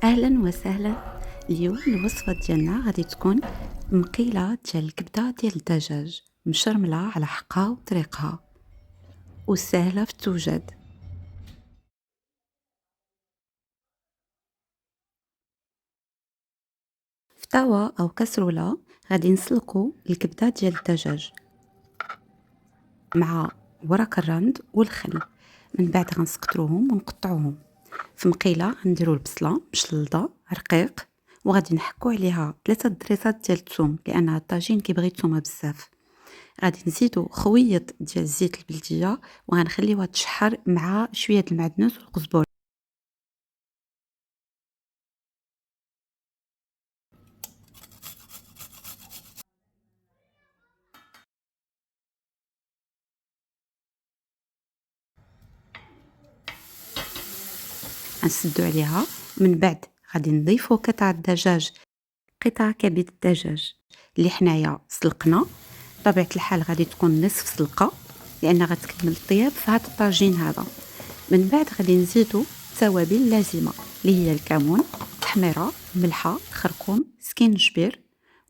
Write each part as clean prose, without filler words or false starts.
أهلا وسهلا. اليوم الوصفة ديالنا غادي تكون مقيلة ديال الكبدة ديال الدجاج مشرملة على حقها وطريقها وسهلة في التوجد. في طاوة أو كسرولة غادي نسلقو الكبدة ديال الدجاج مع ورق الرند والخل. من بعد غنسقطروهم ونقطعوهم. في مقيلة غنديرو البصلة مشلضة رقيق، وغادي نحكو عليها 3 دريسات ديال الثوم لأن الطاجين كيبغي الثومة بزاف. غادي نزيدو خويط ديال الزيت البلدية وغنخليوها تشحر مع شوية المعدنوس والقزبر. غنسدو عليها. من بعد غادي نضيفو قطع الدجاج، قطع كبد الدجاج اللي حنايا سلقنا. بطبيعة الحال غادي تكون نصف سلقة لأن غتكمل الطياب في هذا الطاجين هذا. من بعد غادي نزيدو التوابل اللازمة اللي هي الكمون، التحميرة، الملحة، الخرقوم، سكينجبير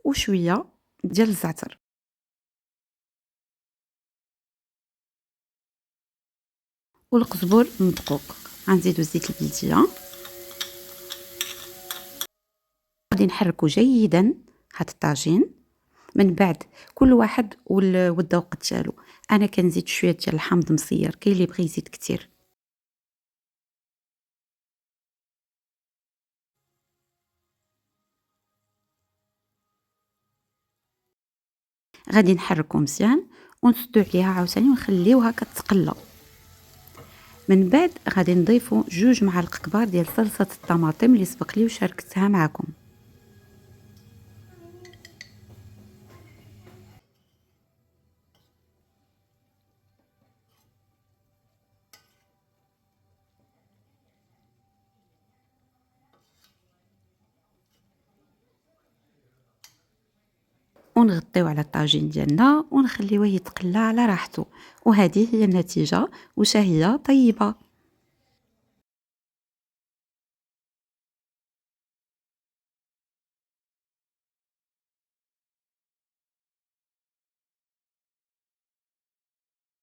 وشوية ديال الزعتر والقزبر المدقوق. غنزيدو الزيت البلدية. غادي نحركو جيدا هاد الطاجين. من بعد كل واحد والذوق ديالو. انا كنزيد شويه ديال الحامض مصير، كاين اللي بغى يزيد كتير. غادي نحركو مزيان ونسدو عليها عاوتاني ونخليوها كتقلى. من بعد غادي نضيفو 2 معالق كبار ديال صلصه الطماطم اللي سبق لي وشاركتها معكم. ونغطيو على الطاجين ديالنا ونخليوه يتقلى على راحته. وهذه هي النتيجة، وشهية طيبة.